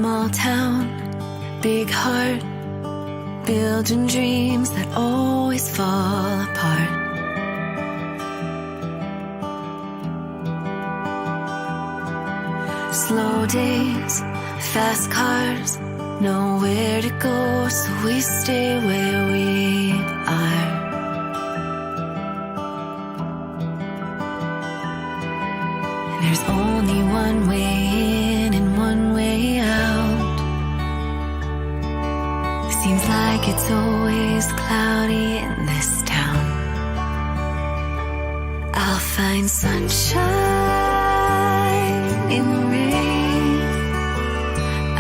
Small town, big heart, building dreams that always fall apart. Slow days, fast cars, nowhere to go, so we stay where we are. There's only one way in and one way out. Seems like it's always cloudy in this town. I'll find sunshine in the rain.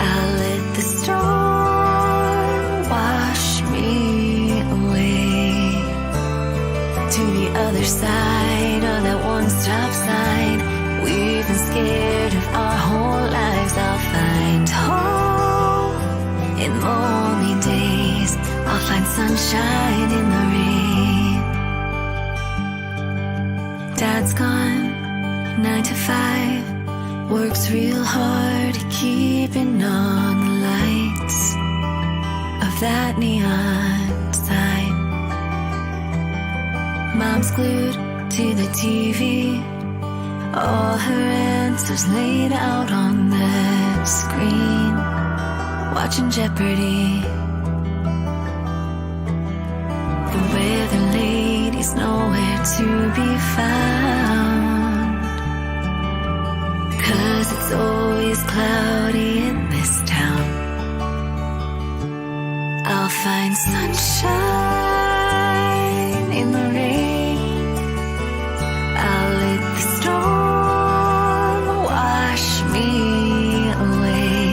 I'll let the storm wash me away to the other side of that one-stop sign. We've been scared of our whole lives. I'll find hope in lonely days. I'll find sunshine in the rain. Dad's gone, 9 to 5. Works real hard at keeping on the lights of that neon sign. Mom's glued to the TV. All her answers laid out on the screen, watching Jeopardy. The weather lady's nowhere to be found, 'cause it's always cloudy in this town. I'll find sunshine in the rain. I'll let the storm wash me away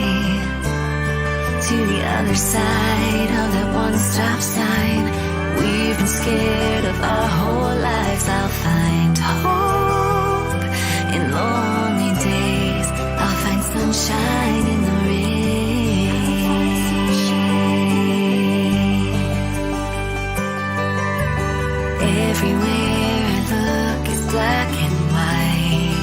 to the other side of that one-stop sign. We've been scared of our whole lives. I'll find hope in lonely days. I'll find sunshine in the rain. Everywhere I look is black and white,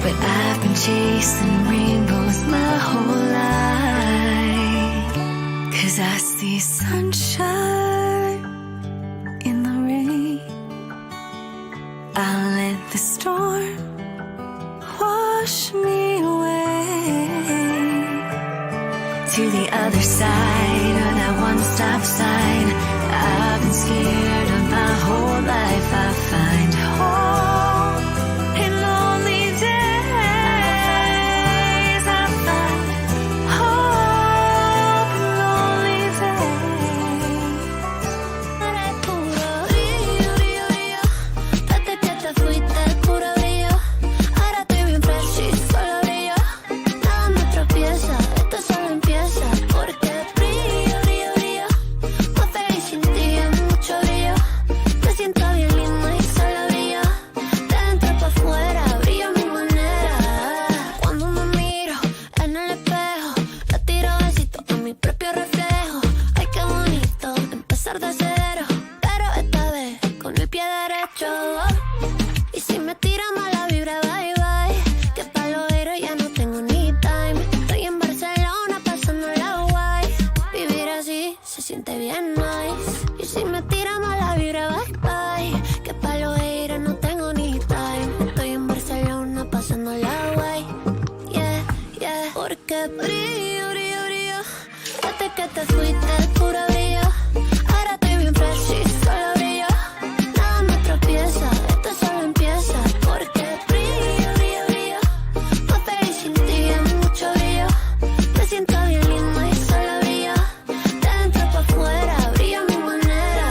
but I've been chasing rainbows my whole life, 'cause I see sunshine in the rain. I'll let the storm wash me away to the other side of that one-stop sign. I've been scared of my whole life. I find hope in lonely days. I find hope in lonely days. Eres puro brillo, brillo, brillo. Desde que te fuiste, puro brillo. Ahora estoy bien fresh y solo brillo. Nada me tropieza, esto solo empieza. Porque brillo, brillo, brillo. Más feliz sin ti es mucho brillo. Te siento bien linda y solo brillo. De dentro para afuera, brillo a mi manera. Cuando me miro en el espejo, le tiro besitos a mi propio reflejo. Ay, qué bonito empezar de cero, pero esta vez con el pie derecho. Y si me tira mala vibra, bye bye. Que pa' lo héroe ya no tengo ni time. Estoy en Barcelona pasando la guay. Vivir así se siente bien nice. Y si me tira mala vibra, bye bye. Que pa' lo héroe no tengo ni time. Estoy en Barcelona pasando la guay. Yeah, yeah. Porque brillo, brillo, brillo. Desde que te fuiste, puro brillo. Ahora estoy bien fresh y solo brillo. Nada me tropieza, esto solo empieza. Porque brillo, brillo, brillo. Más feliz sin ti es mucho brillo. Te siento bien linda y solo brillo. De dentro para afuera, brillo a mi manera.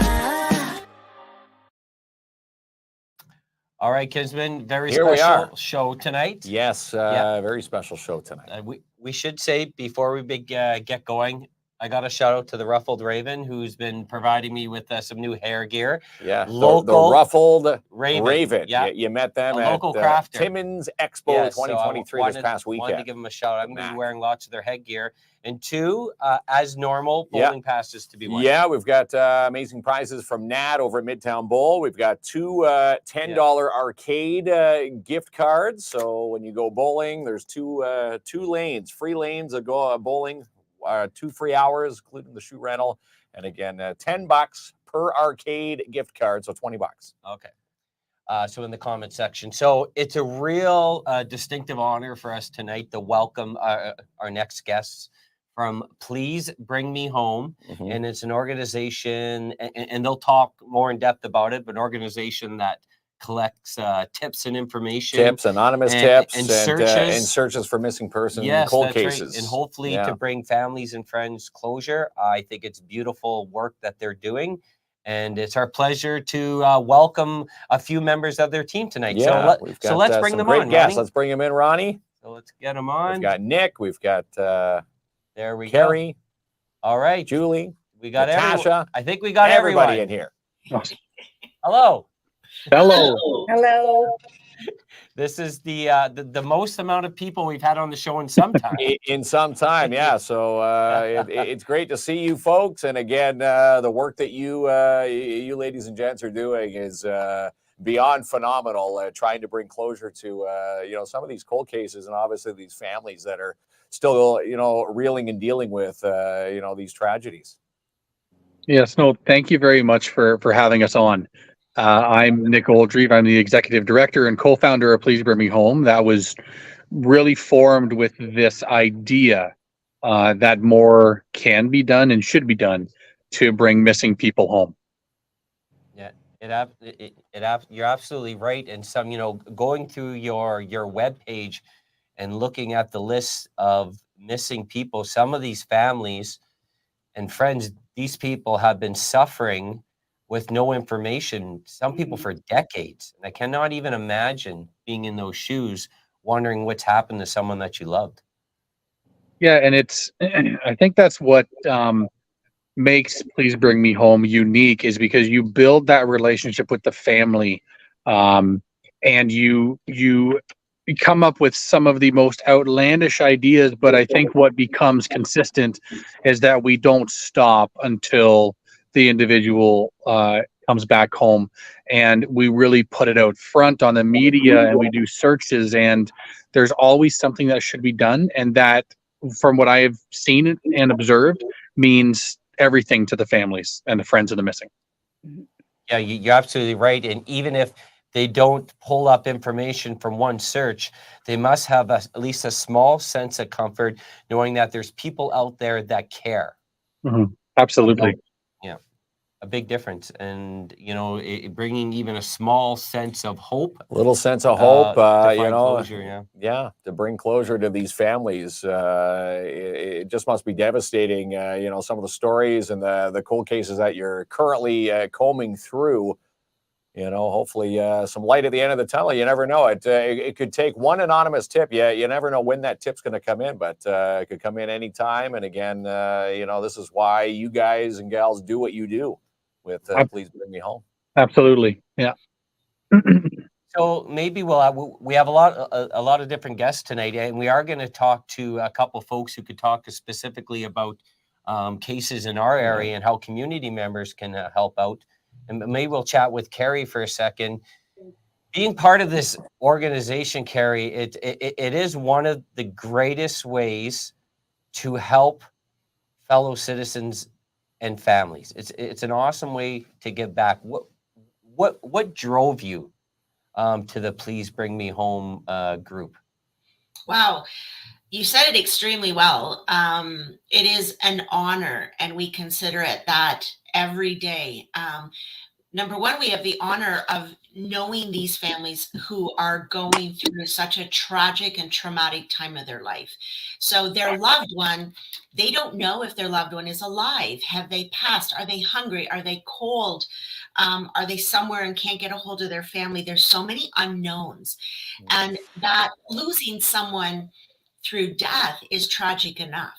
All right, Kinsman, very Here we special are. show tonight. Yes, Yeah. very special show tonight. We should say before we get going, I got a shout out to the Ruffled Raven, who's been providing me with some new hair gear. Yeah, Local the Ruffled Raven. Yeah, you met them A at local crafter. Timmins Expo Yes, so I 2023 this past wanted to weekend. give them a shout out. I'm going to Matt. be wearing lots of their headgear. And 2, as normal, Yeah. bowling passes to be won. Yeah, we've got amazing prizes from Nat over at Midtown Bowl. We've got 2 $10 arcade gift cards. So when you go bowling, there's 2 lanes, free lanes of bowling, 2 free hours, including the shoe rental. And again, $10 per arcade gift card, so $20. Okay. So in the comment section. So it's a real distinctive honor for us tonight to welcome our next guests from Please Bring Me Home. Mhm. And it's an organization, and they'll talk more in depth about it, but an organization that collects tips and information. Anonymous tips, and and searches for missing persons, cold cases. Right. And hopefully to bring families and friends closure. I think it's beautiful work that they're doing. And it's our pleasure to welcome a few members of their team tonight. Yeah, so let's bring them on, guests. Ronnie. Let's bring them in, Ronnie. So let's get them on. We've got Nick. We've got there we Carrie. Go. All right. Julie. We got Natasha. I think we got everybody in here. Hello. Hello. Hello. This is the most amount of people we've had on the show in some time. In some time, yeah. So it's great to see you folks. And again, the work that you ladies and gents are doing is beyond phenomenal. Trying to bring closure to some of these cold cases, and obviously these families that are still reeling and dealing with these tragedies. Yes, no, thank you very much for having us on. I'm Nick Oldreeve. I'm the executive director and co-founder of Please Bring Me Home. That was really formed with this idea that more can be done and should be done to bring missing people home. Yeah, you're absolutely right. And some, going through your webpage and looking at the list of missing people, some of these families and friends, these people have been suffering with no information, some people for decades. And I cannot even imagine being in those shoes, wondering what's happened to someone that you loved. Yeah, and I think that's what makes Please Bring Me Home unique, is because you build that relationship with the family, and you come up with some of the most outlandish ideas, but I think what becomes consistent is that we don't stop until the individual comes back home, and we really put it out front on the media, and we do searches, and there's always something that should be done, and that, from what I have seen and observed, means everything to the families and the friends of the missing. Yeah, you're absolutely right. And even if they don't pull up information from one search, they must have at least a small sense of comfort knowing that there's people out there that care. Mm-hmm. Absolutely. Yeah, a big difference. And, bringing even a small sense of hope. A little sense of hope, closure, to bring closure to these families. It just must be devastating. Some of the stories and the cold cases that you're currently combing through. Hopefully some light at the end of the tunnel. You never know. It could take one anonymous tip. Yeah, you never know when that tip's going to come in, but it could come in anytime. And again, this is why you guys and gals do what you do with Please Bring Me Home. Absolutely, yeah. So maybe we have a lot of different guests tonight, and we are going to talk to a couple folks who could talk specifically about cases in our area and how community members can help out. And maybe we'll chat with Carrie for a second. Being part of this organization, Carrie, it is one of the greatest ways to help fellow citizens and families. It's an awesome way to give back. What drove you to the Please Bring Me Home group? Wow. You said it extremely well. It is an honor, and we consider it that every day. Number one, we have the honor of knowing these families who are going through such a tragic and traumatic time of their life. So their loved one, they don't know if their loved one is alive. Have they passed? Are they hungry? Are they cold? Are they somewhere and can't get a hold of their family? There's so many unknowns. And that losing someone through death is tragic enough.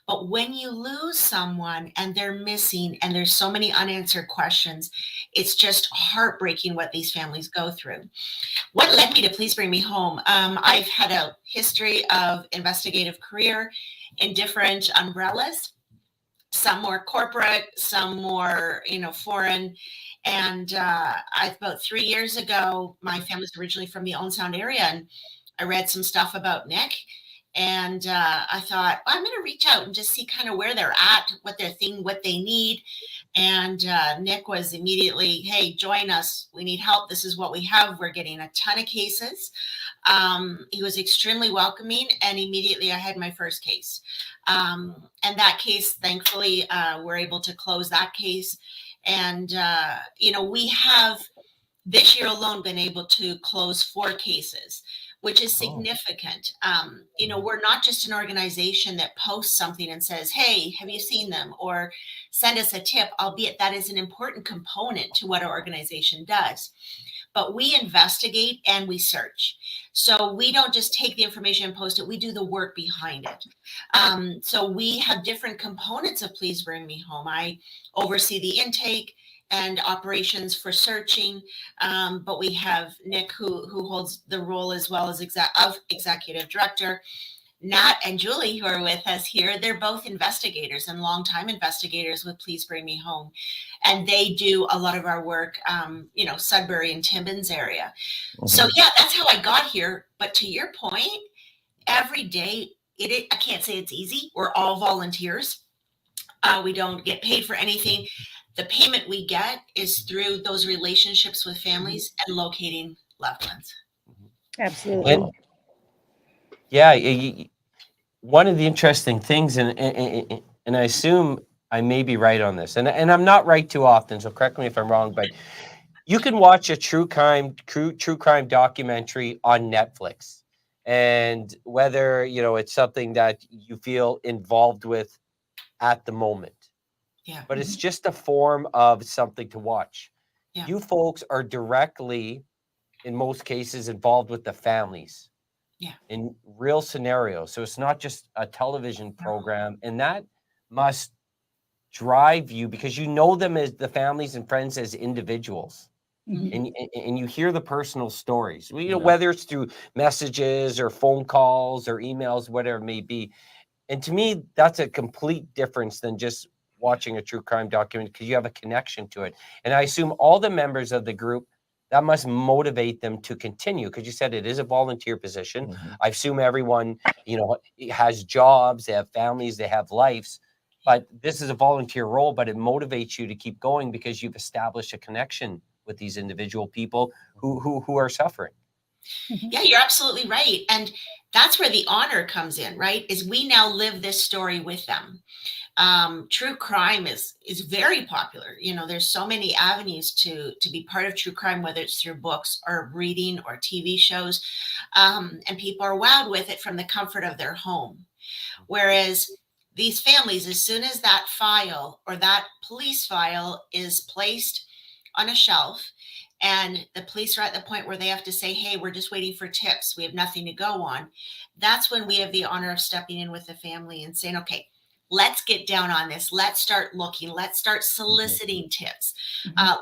But when you lose someone and they're missing and there's so many unanswered questions, it's just heartbreaking what these families go through. What led me to Please Bring Me Home? I've had a history of investigative career in different umbrellas, some more corporate, some more, foreign. And about 3 years ago, my family's originally from the Owen Sound area, and I read some stuff about Nick. And I thought, well, I'm going to reach out and just see kind of where they're at, what they're thinking, what they need. And Nick was immediately, hey, join us. We need help. This is what we have. We're getting a ton of cases. He was extremely welcoming, and immediately I had my first case. And that case, thankfully, we're able to close that case. And, we have this year alone been able to close 4 cases, which is significant. We're not just an organization that posts something and says, hey, have you seen them? Or send us a tip, albeit that is an important component to what our organization does. But we investigate and we search. So we don't just take the information and post it, we do the work behind it. So we have different components of Please Bring Me Home. I oversee the intake and operations for searching, but we have Nick who holds the role as well as executive director. Nat and Julie, who are with us here, they're both investigators and longtime investigators with Please Bring Me Home. And they do a lot of our work, Sudbury and Timmins area. Mm-hmm. So yeah, that's how I got here. But to your point, every day, I can't say it's easy. We're all volunteers. We don't get paid for anything. The payment we get is through those relationships with families and locating loved ones. Absolutely. Yeah, one of the interesting things, and I assume I may be right on this, and I'm not right too often, so correct me if I'm wrong, but you can watch a true crime documentary on Netflix, and whether it's something that you feel involved with at the moment, but it's just a form of something to watch. Yeah. You folks are directly, in most cases, involved with the families. Yeah. In real scenarios. So it's not just a television program, and that must drive you because you know them as the families and friends as individuals. Mm-hmm. And you hear the personal stories, whether it's through messages or phone calls or emails, whatever it may be. And to me, that's a complete difference than just watching a true crime document because you have a connection to it. And I assume all the members of the group, that must motivate them to continue because you said it is a volunteer position. Mm-hmm. I assume everyone, has jobs, they have families, they have lives, but this is a volunteer role, but it motivates you to keep going because you've established a connection with these individual people who are suffering. Yeah, you're absolutely right. And that's where the honor comes in, right? Is we now live this story with them. True crime is very popular. There's so many avenues to be part of true crime, whether it's through books or reading or TV shows. And people are wowed with it from the comfort of their home. Whereas these families, as soon as that file or that police file is placed on a shelf and the police are at the point where they have to say, hey, we're just waiting for tips, we have nothing to go on. That's when we have the honor of stepping in with the family and saying, okay, let's get down on this. Let's start looking. Let's start soliciting tips.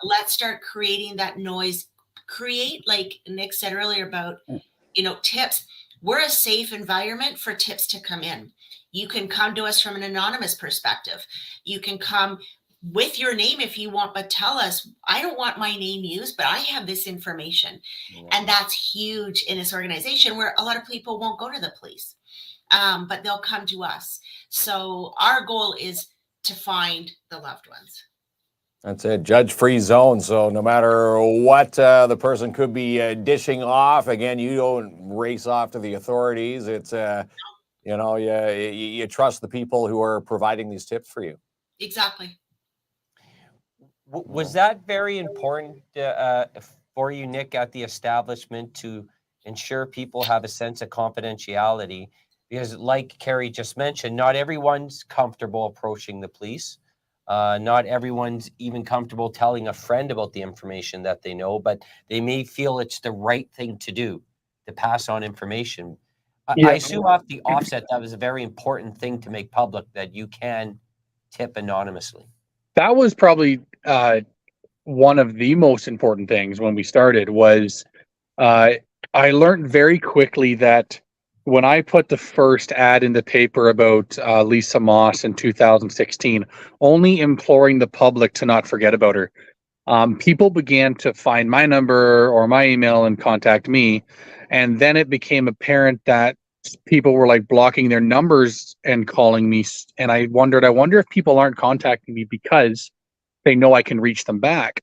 Let's start creating that noise. Create, like Nick said earlier about, tips. We're a safe environment for tips to come in. You can come to us from an anonymous perspective. You can come with your name if you want, but tell us, I don't want my name used, but I have this information. Wow. And that's huge in this organization where a lot of people won't go to the police. But they'll come to us. So our goal is to find the loved ones. That's it, judge-free zone. So no matter what the person could be dishing off, again, you don't race off to the authorities. It's, you trust the people who are providing these tips for you. Exactly. Was that very important for you, Nick, at the establishment to ensure people have a sense of confidentiality? Because like Carrie just mentioned, not everyone's comfortable approaching the police. Not everyone's even comfortable telling a friend about the information that they know, but they may feel it's the right thing to do to pass on information. I assume off the offset, that was a very important thing to make public, that you can tip anonymously. That was probably one of the most important things when we started was I learned very quickly that when I put the first ad in the paper about Lisa Moss in 2016, only imploring the public to not forget about her, people began to find my number or my email and contact me. And then it became apparent that people were like blocking their numbers and calling me. And I wonder if people aren't contacting me because they know I can reach them back.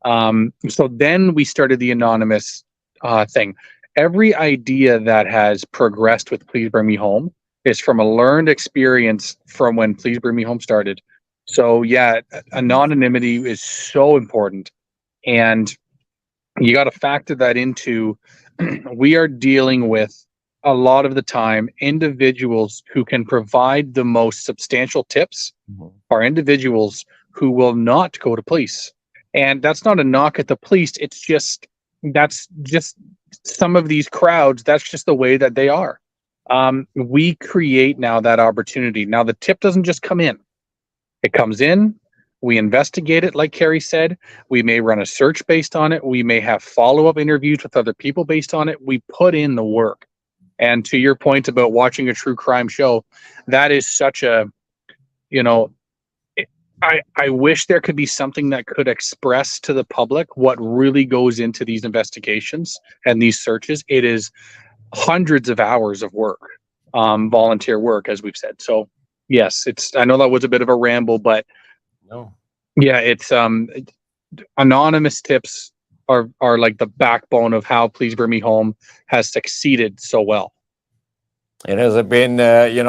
So then we started the anonymous thing. Every idea that has progressed with Please Bring Me Home is from a learned experience from when Please Bring Me Home started. So yeah, anonymity is so important. And you got to factor that into, we are dealing with a lot of the time individuals who can provide the most substantial tips are individuals who will not go to police. And that's not a knock at the police. It's just, that's just some of these crowds. That's just the way that they are. We create now that opportunity. Now the tip doesn't just come in. It comes in, we investigate it, like Carrie said. We may run a search based on it. We may have follow-up interviews with other people based on it. We put in the work. And to your point about watching a true crime show, that is such a, you know, I wish there could be something that could express to the public what really goes into these investigations and these searches. It is hundreds of hours of work, volunteer work, as we've said. So yes, I know that was a bit of a ramble, but No. yeah, it's anonymous tips are like the backbone of how Please Bring Me Home has succeeded so well. And has it been,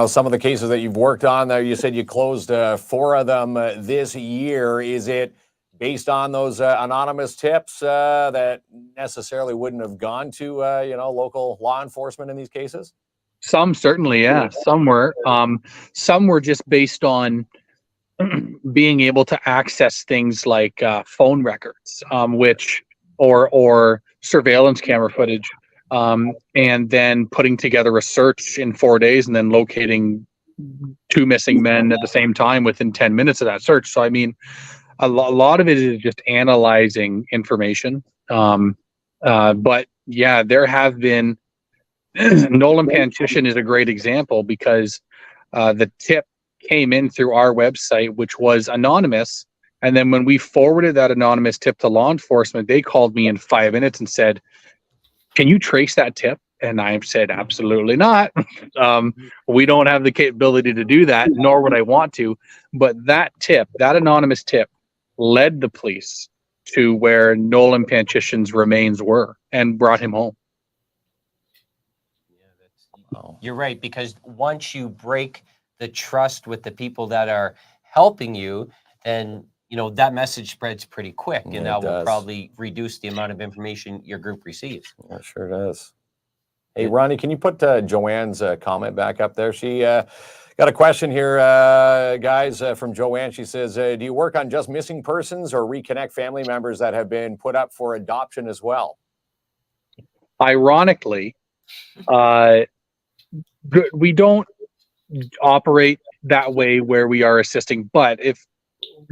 some of the cases that you've worked on there, you said you closed 4 of them this year. Is it based on those anonymous tips that necessarily wouldn't have gone to, local law enforcement in these cases? Some certainly, yeah. Some were just based on being able to access things like phone records, or surveillance camera footage, and then putting together a search in 4 days and then locating 2 missing men at the same time within 10 minutes of that search. So, I mean, a lot of it is just analyzing information. But yeah, there have been, Nolan Panchishan is a great example because the tip came in through our website, which was anonymous. And then when we forwarded that anonymous tip to law enforcement, they called me in 5 minutes and said, "Can you trace that tip?" And I said, "Absolutely not. We don't have the capability to do that, nor would I want to." But that anonymous tip, led the police to where Nolan Panchishan's remains were and brought him home. You're right, because once you break the trust with the people that are helping you, then that message spreads pretty quick, and that will probably reduce the amount of information your group receives. Yeah, sure does. Hey, Ronnie, can you put Joanne's comment back up there? She got a question here, guys, from Joanne. She says, do you work on just missing persons or reconnect family members that have been put up for adoption as well? Ironically, we don't operate that way where we are assisting, but if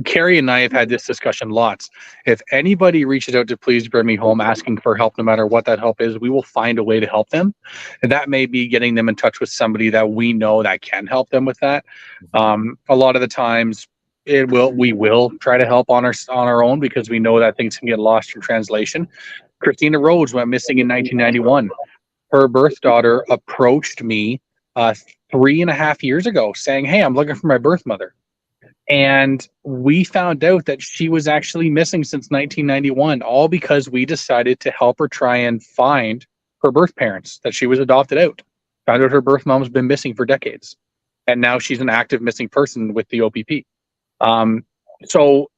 Carrie and I have had this discussion lots. If anybody reaches out to Please Bring Me Home asking for help, no matter what that help is, we will find a way to help them. And that may be getting them in touch with somebody that we know that can help them with that. A lot of the times we will try to help on our own because we know that things can get lost in translation. Christina Rhodes went missing in 1991. Her birth daughter approached me 3.5 years ago saying, "Hey, I'm looking for my birth mother." And we found out that she was actually missing since 1991, all because we decided to help her try and find her birth parents, that she was adopted out. Found out her birth mom's been missing for decades. And now she's an active missing person with the OPP. So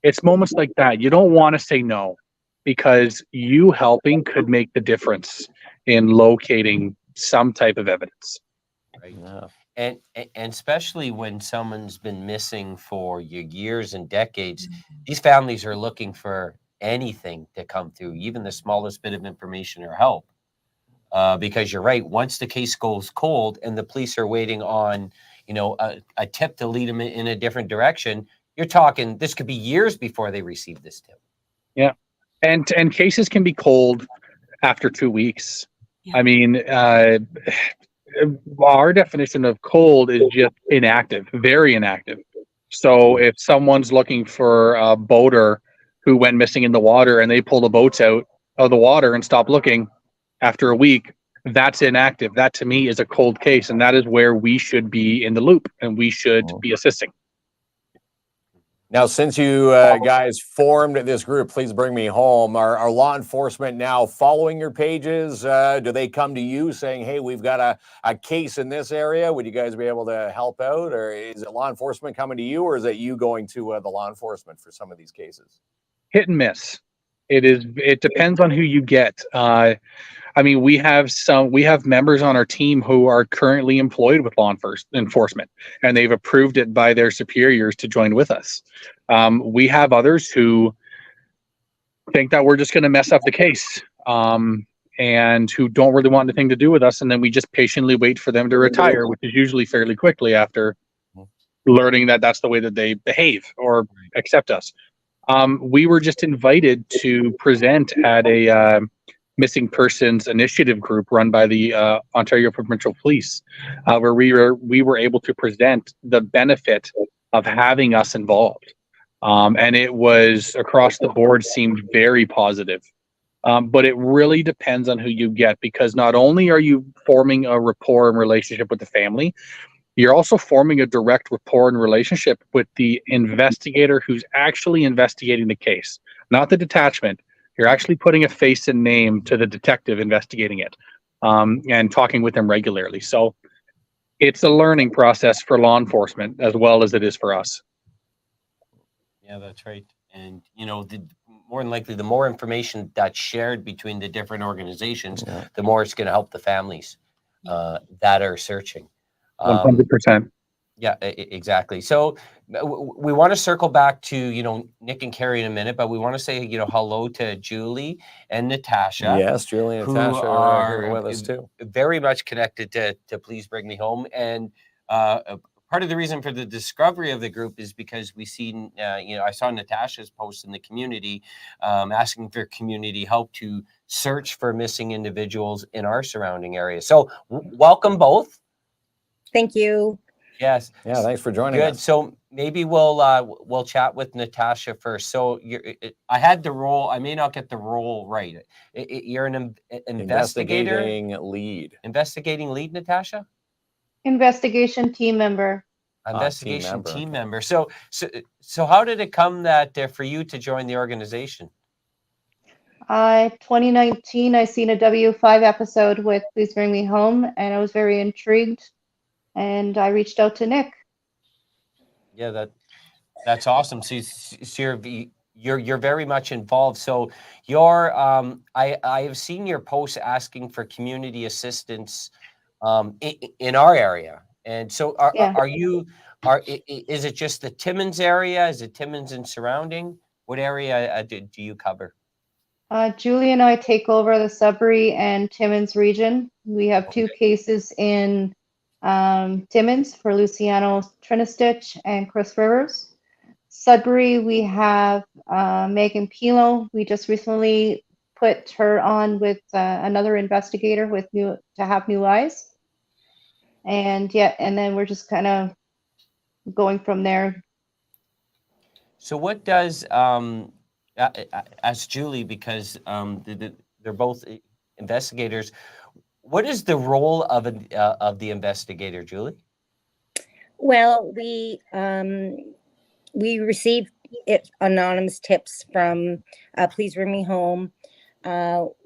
it's moments like that. You don't want to say no, because you helping could make the difference in locating some type of evidence. Right. Yeah. And especially when someone's been missing for years and decades, these families are looking for anything to come through, even the smallest bit of information or help. because you're right. Once the case goes cold and the police are waiting on, a tip to lead them in a different direction, you're talking, this could be years before they receive this tip. Yeah. And cases can be cold after 2 weeks. Yeah. I mean, our definition of cold is just inactive, very inactive. So if someone's looking for a boater who went missing in the water and they pull the boats out of the water and stop looking after a week, that's inactive. That to me is a cold case, and that is where we should be in the loop and we should be assisting. Now, since you guys formed this group, Please Bring Me Home, are law enforcement now following your pages? Do they come to you saying, hey, we've got a case in this area, would you guys be able to help out? Or is it law enforcement coming to you, or is it you going to the law enforcement for some of these cases? Hit and miss. It depends on who you get. I mean, we have members on our team who are currently employed with law enforcement, and they've approved it by their superiors to join with us. We have others who think that we're just going to mess up the case, and who don't really want anything to do with us, and then we just patiently wait for them to retire, which is usually fairly quickly after learning that that's the way that they behave or accept us. We were just invited to present at a missing persons initiative group run by the Ontario Provincial Police, where we were able to present the benefit of having us involved. And it was across the board seemed very positive. But it really depends on who you get, because not only are you forming a rapport and relationship with the family, you're also forming a direct rapport and relationship with the investigator who's actually investigating the case, not the detachment. You're actually putting a face and name to the detective investigating it, and talking with them regularly. So it's a learning process for law enforcement as well as it is for us. Yeah, that's right. And, more than likely, the more information that's shared between the different organizations, the more it's going to help the families that are searching. 100%. Yeah, exactly. So we want to circle back to, Nick and Carrie in a minute, but we want to say, hello to Julie and Natasha. Yes, Julie and who Natasha are are with us too. very much connected to Please Bring Me Home. And part of the reason for the discovery of the group is because we seen, I saw Natasha's post in the community asking for community help to search for missing individuals in our surrounding area. So welcome both. Thank you. Yes. Yeah, thanks for joining Good. us. So maybe we'll chat with Natasha first. So I had the role. I may not get the role right. You're an investigator. Investigating lead, Natasha. Investigation team member. Investigation team member. So how did it come that for you to join the organization? 2019, I seen a W5 episode with Please Bring Me Home, and I was very intrigued, and I reached out to Nick. Yeah, that's awesome. So you're very much involved. So I have seen your posts asking for community assistance in our area. And so is it just the Timmins area? Is it Timmins and surrounding? What area do you cover? Julie and I take over the Sudbury and Timmins region. We have 2 cases in Timmins for Luciano Trinistich and Chris Rivers. Sudbury, we have Megan Pilo. We just recently put her on with another investigator to have new eyes. And then we're just kind of going from there. So what does as Julie, because they're both investigators, what is the role of the investigator, Julie? Well, we receive anonymous tips from Please Bring Me Home.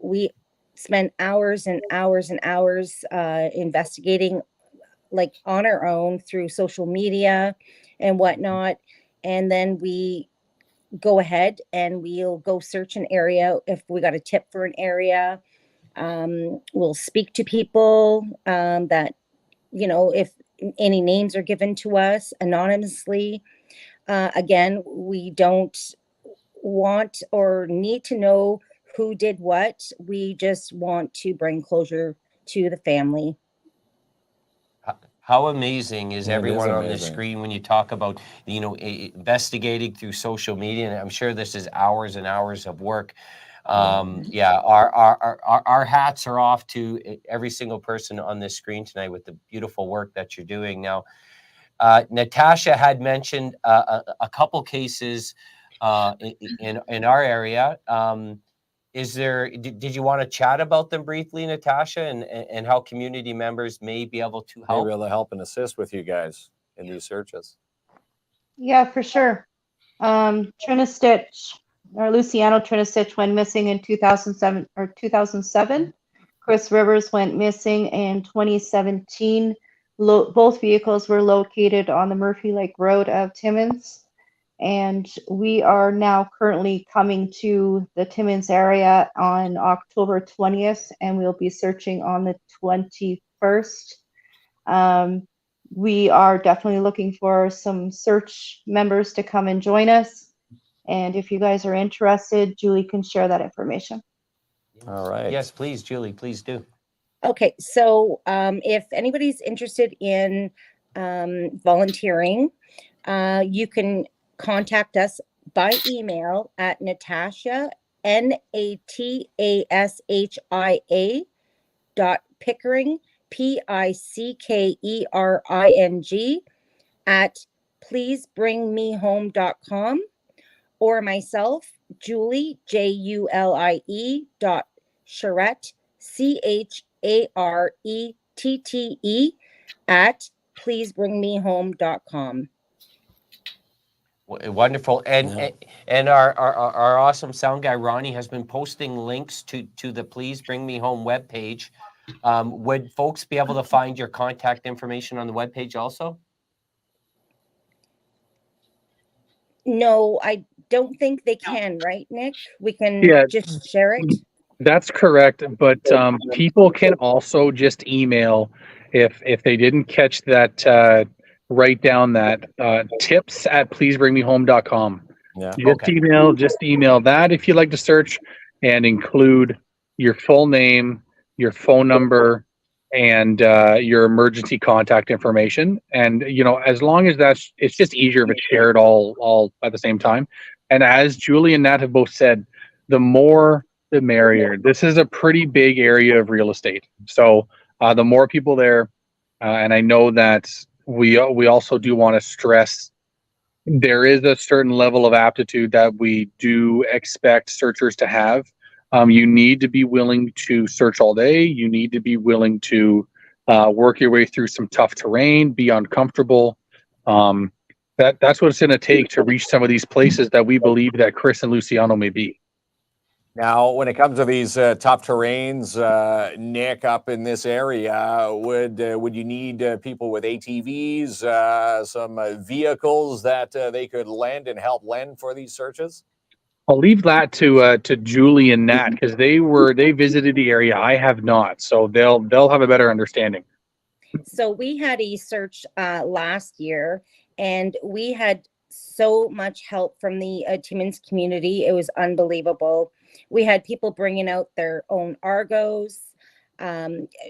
We spend hours and hours and hours investigating, like on our own through social media and whatnot, and then we go ahead and we'll go search an area. If we got a tip for an area, we'll speak to people that, if any names are given to us anonymously. Again, we don't want or need to know who did what. We just want to bring closure to the family. How amazing is It is everyone on the amazing. screen when you talk about, you know, investigating through social media? And I'm sure this is hours and hours of work. Yeah, our hats are off to every single person on this screen tonight with the beautiful work that you're doing. Now, Natasha had mentioned a couple cases in our area. Did you want to chat about them briefly, Natasha, and how community members may be able to help? Maybe able to help and assist with you guys in these searches. Yeah, for sure. Trinistitch, or Luciano Trinistitch, went missing in 2007. Chris Rivers went missing in 2017. Both vehicles were located on the Murphy Lake Road of Timmins. And we are now currently coming to the Timmins area on October 20th, and we'll be searching on the 21st. We are definitely looking for some search members to come and join us. And if you guys are interested, Julie can share that information. All right. Yes, please, Julie, please do. Okay, so if anybody's interested in volunteering, you can contact us by email at Natasha, NATASHIA .Pickering, at pleasebringmehome.com, or myself, Julie, JULIE Charette, CHARETTE at pleasebringmehome.com. Wonderful. And our awesome sound guy Ronnie has been posting links to the Please Bring Me Home webpage. Would folks be able to find your contact information on the webpage also? No, I don't think they can, right, Nick? We can just share it. That's correct, but people can also just email if they didn't catch that. Write down that tips at pleasebringmehome.com. Yeah. Just email that if you'd like to search, and include your full name, your phone number, and your emergency contact information. And as long as it's just easier if it's shared all at the same time. And as Julie and Nat have both said, the more the merrier. This is a pretty big area of real estate, so the more people there, and I know that we also do want to stress there is a certain level of aptitude that we do expect searchers to have. You need to be willing to search all day. You need to be willing to work your way through some tough terrain, be uncomfortable. That's what it's going to take to reach some of these places that we believe that Chris and Luciano may be. Now, when it comes to these tough terrains, Nick, up in this area, would you need people with ATVs, some vehicles that they could lend and help lend for these searches? I'll leave that to Julie and Nat, because they visited the area. I have not, so they'll have a better understanding. So we had a search last year, and we had so much help from the Timmins community. It was unbelievable. We had people bringing out their own Argos,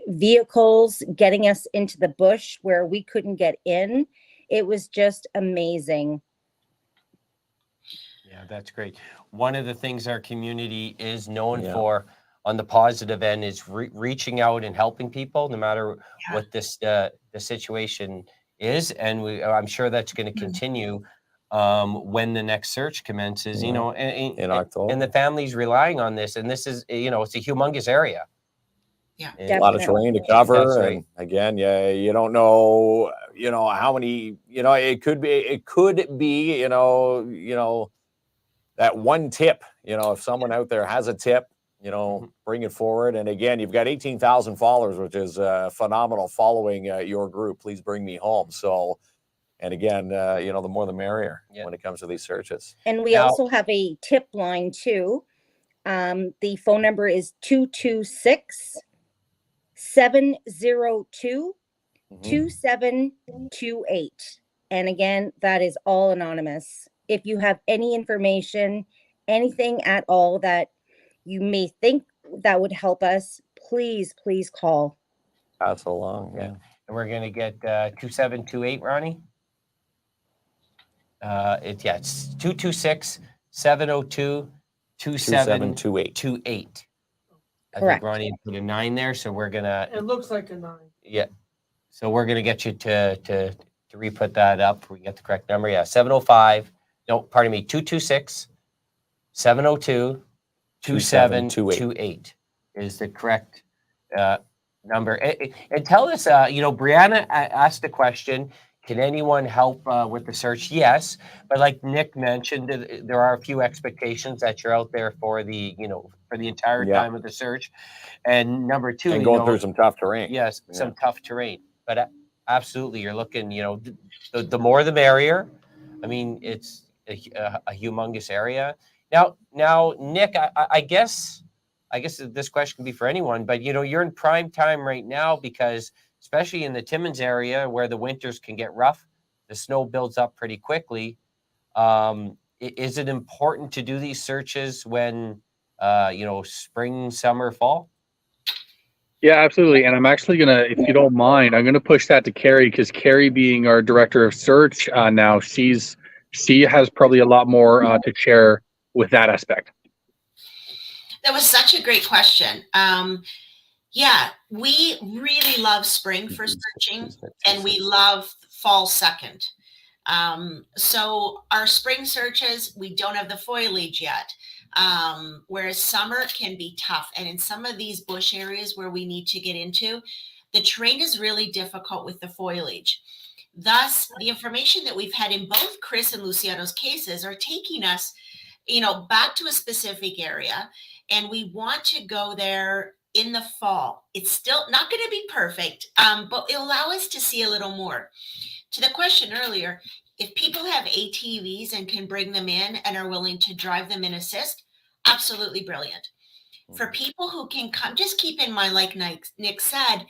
vehicles, getting us into the bush where we couldn't get in. It was just amazing. Yeah, that's great. One of the things our community is known for on the positive end is reaching out and helping people, no matter what the situation is. And I'm sure that's going to continue when the next search commences, in October. And the family's relying on this. And this is, it's a humongous area. Yeah, a lot of terrain to cover. That's right. And again, you don't know, how many, it could be, that one tip, if someone out there has a tip, bring it forward. And again, you've got 18,000 followers, which is phenomenal, following your group, Please Bring Me Home. So, and again, the more the merrier when it comes to these searches. And we also have a tip line too. The phone number is 226-702-2728. And again, that is all anonymous. If you have any information, anything at all that you may think that would help us, please call. Pass along. Yeah. And we're going to get 2728, Ronnie. It's 226-702-2728. 2728. I Correct. think Ronnie put a 9 there, so we're gonna. It looks like a 9. Yeah. So we're gonna get you to re-put that up. We get the correct number. Yeah, 705. No, pardon me, 226-702-2728 is the correct number. And tell us, Brianna asked the question, can anyone help with the search? Yes, but like Nick mentioned, there are a few expectations that you're out there for the entire time of the search. And number two, and going through some tough terrain. Yes, some tough terrain. But absolutely, you're looking, the more the merrier. I mean, it's a humongous area. Now, Nick, I guess this question can be for anyone, but you're in prime time right now because, especially in the Timmins area where the winters can get rough, the snow builds up pretty quickly. Is it important to do these searches when, spring, summer, fall? Yeah, absolutely. And I'm actually if you don't mind, I'm gonna push that to Carrie, because Carrie, being our director of search now, she has probably a lot more to share with that aspect. That was such a great question. Yeah, we really love spring for searching, and we love fall second. So our spring searches, we don't have the foliage yet. Whereas summer can be tough. And in some of these bush areas where we need to get into, the terrain is really difficult with the foliage. Thus, the information that we've had in both Chris and Luciano's cases are taking us, back to a specific area. And we want to go there in the fall. It's still not going to be perfect, but it'll allow us to see a little more. To the question earlier, if people have ATVs and can bring them in and are willing to drive them and assist, absolutely brilliant. For people who can come, just keep in mind, like Nick said,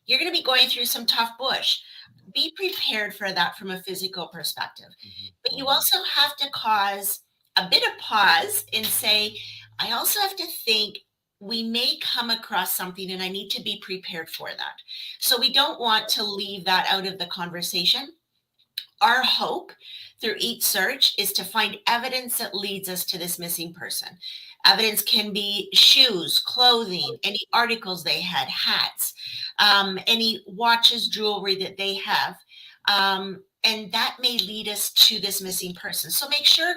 you're going to be going through some tough bush. Be prepared for that from a physical perspective. But you also have to cause a bit of pause and say, I also have to think, we may come across something and I need to be prepared for that. So we don't want to leave that out of the conversation. Our hope through each search is to find evidence that leads us to this missing person. Evidence can be shoes, clothing, any articles they had, hats, any watches, jewelry that they have. And that may lead us to this missing person. So make sure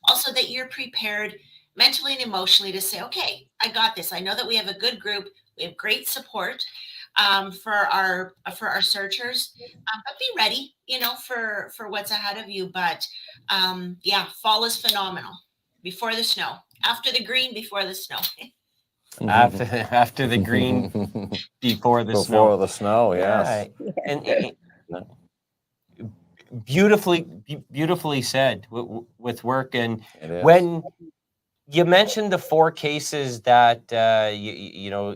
also that you're prepared mentally and emotionally to say, okay, I got this. I know that we have a good group. We have great support for our searchers, but be ready, for what's ahead of you. But fall is phenomenal. Before the snow, after the green, before the snow. After the green, before the snow. Before the snow, yes. And beautifully said with work. And when you mentioned the 4 cases that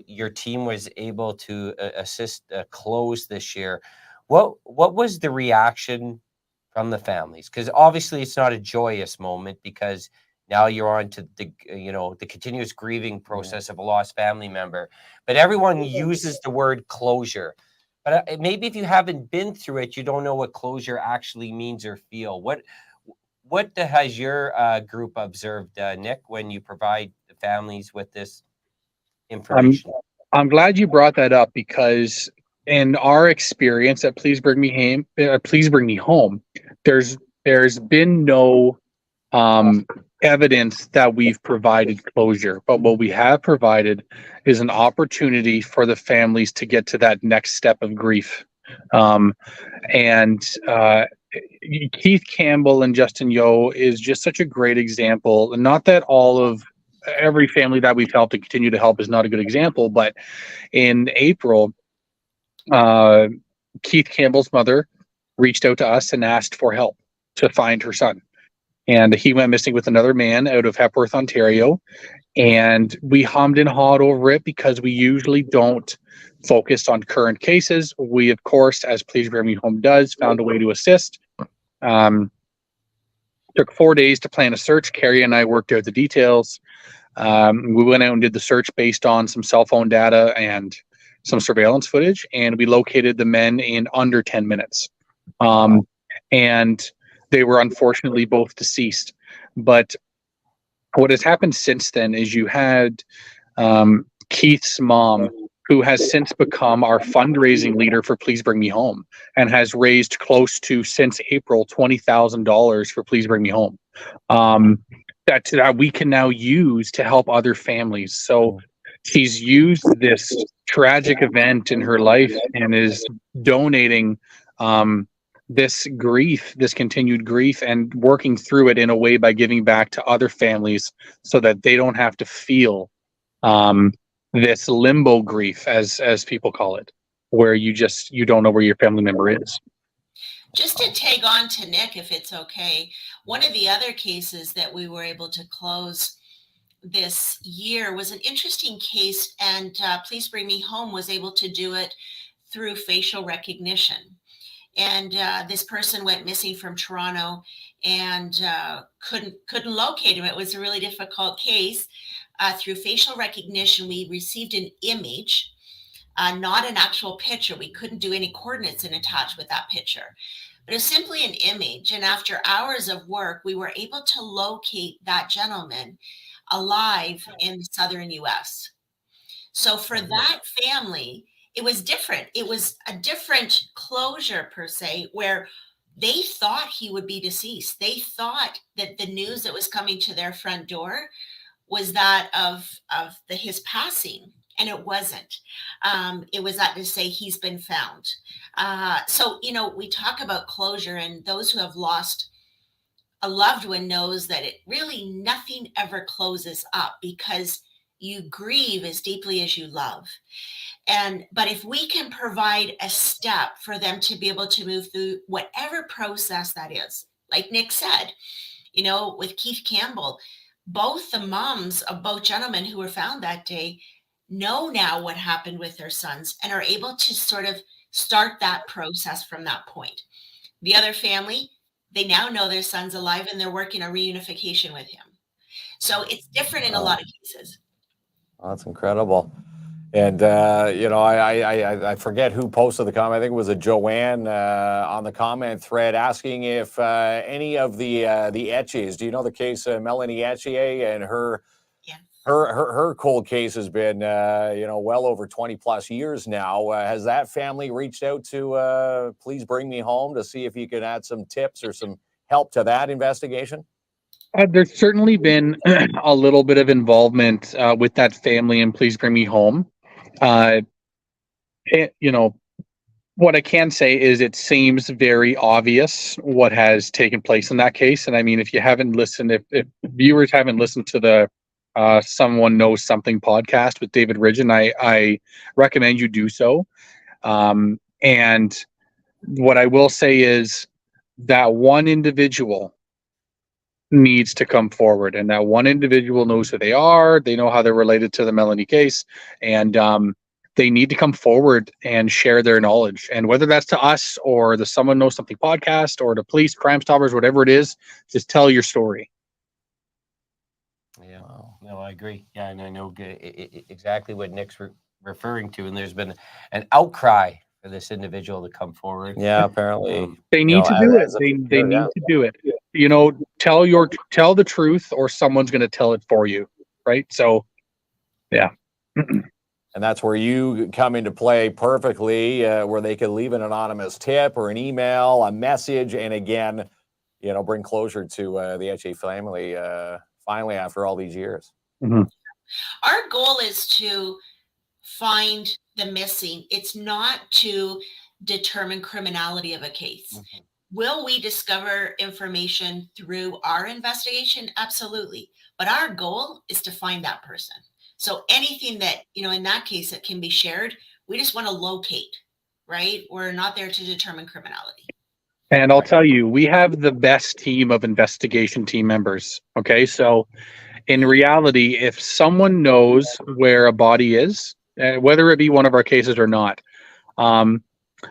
your team was able to assist close this year, what was the reaction from the families? Because obviously it's not a joyous moment, because now you're on to the continuous grieving process of a lost family member. But everyone uses the word closure. But maybe if you haven't been through it, you don't know what closure actually means or feel. What has your group observed, Nick, when you provide the families with this information? I'm glad you brought that up, because in our experience at Please Bring Me Home, there's been no evidence that we've provided closure. But what we have provided is an opportunity for the families to get to that next step of grief. Keith Campbell and Justin Yeo is just such a great example. Not that every family that we've helped and continue to help is not a good example, but in April, Keith Campbell's mother reached out to us and asked for help to find her son. And he went missing with another man out of Hepworth, Ontario. And we hummed and hawed over it, because we usually don't focus on current cases. We, of course, as Please Bring Me Home does, found a way to assist. Took 4 days to plan a search. Carrie and I worked out the details. We went out and did the search based on some cell phone data and some surveillance footage, and we located the men in under 10 minutes. And they were unfortunately both deceased. But what has happened since then is you had Keith's mom, who has since become our fundraising leader for Please Bring Me Home, and has raised close to, since April, $20,000 for Please Bring Me Home. That we can now use to help other families. So she's used this tragic event in her life and is donating this grief, this continued grief, and working through it in a way by giving back to other families so that they don't have to feel this limbo grief, as people call it, where you don't know where your family member is. Just to tag on to Nick, if it's okay, one of the other cases that we were able to close this year was an interesting case, and Please Bring Me Home was able to do it through facial recognition. And this person went missing from Toronto and couldn't locate him. It was a really difficult case. Through facial recognition, we received an image, not an actual picture. We couldn't do any coordinates and attach with that picture. But it was simply an image. And after hours of work, we were able to locate that gentleman alive in the southern US. So for that family, it was different. It was a different closure per se, where they thought he would be deceased. They thought that the news that was coming to their front door was that of his passing, and it wasn't. It was that to say he's been found. So, we talk about closure, and those who have lost a loved one knows that it really, nothing ever closes up, because you grieve as deeply as you love. But if we can provide a step for them to be able to move through whatever process that is, like Nick said, with Keith Campbell, both the moms of both gentlemen who were found that day know now what happened with their sons and are able to sort of start that process from that point. The other family, they now know their son's alive and they're working on reunification with him. So it's different in a lot of cases. Oh, that's incredible. And, I forget who posted the comment. I think it was a Joanne on the comment thread asking if any of the Etches, do you know the case Melanie Etchier, and her cold case has been, well over 20 plus years now. Has that family reached out to Please Bring Me Home to see if you could add some tips or some help to that investigation? There's certainly been a little bit of involvement with that family in Please Bring Me Home. What I can say is it seems very obvious what has taken place in that case. And I mean, if you haven't listened, if viewers haven't listened to the Someone Knows Something podcast with David Ridgen, I recommend you do so. And what I will say is that one individual needs to come forward, and that one individual knows who they are. They know how they're related to the Melanie case, and they need to come forward and share their knowledge. And whether that's to us or the Someone Knows Something podcast or the police, Crime Stoppers, whatever it is, just tell your story. Yeah, no, I agree. Yeah, and I know exactly what Nick's referring to, and there's been an outcry for this individual to come forward. Yeah, apparently they need to do it. They need to do it. Tell the truth, or someone's going to tell it for you, right? So, yeah. And that's where you come into play perfectly, where they can leave an anonymous tip or an email, a message, and again, bring closure to the Etche family. Finally, after all these years. Mm-hmm. Our goal is to find the missing. It's not to determine criminality of a case. Mm-hmm. Will we discover information through our investigation? Absolutely. But our goal is to find that person. So anything that, in that case that can be shared, we just want to locate, right? We're not there to determine criminality. And I'll tell you, we have the best team of investigation team members. Okay. So in reality, if someone knows where a body is, whether it be one of our cases or not,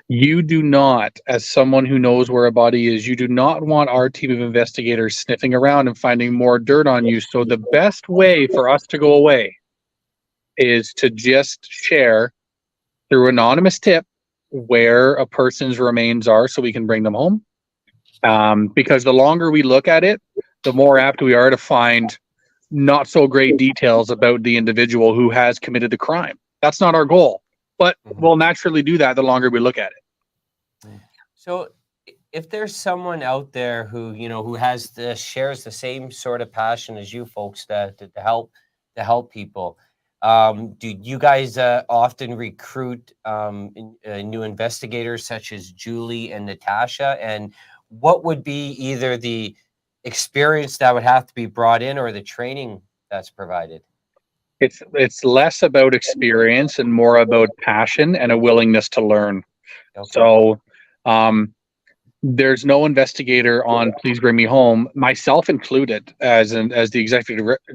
You do not, as someone who knows where a body is, you do not want our team of investigators sniffing around and finding more dirt on you. So the best way for us to go away is to just share through anonymous tip where a person's remains are so we can bring them home. Because the longer we look at it, the more apt we are to find not so great details about the individual who has committed the crime. That's not our goal, but we'll naturally do that the longer we look at it. So if there's someone out there who, who has shares the same sort of passion as you folks to help people, do you guys often recruit new investigators such as Julie and Natasha? And what would be either the experience that would have to be brought in or the training that's provided? It's less about experience and more about passion and a willingness to learn. Okay. So there's no investigator on Please Bring Me Home, myself included, as the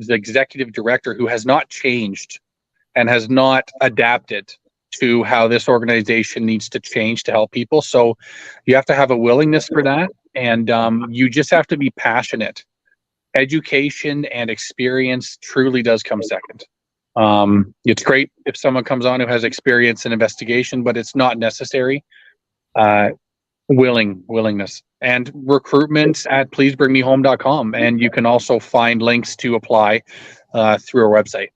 executive director, who has not changed and has not adapted to how this organization needs to change to help people. So you have to have a willingness for that, and you just have to be passionate. Education and experience truly does come second. It's great if someone comes on who has experience in investigation, but it's not necessary. Willingness and recruitment at pleasebringmehome.com, and you can also find links to apply through our website.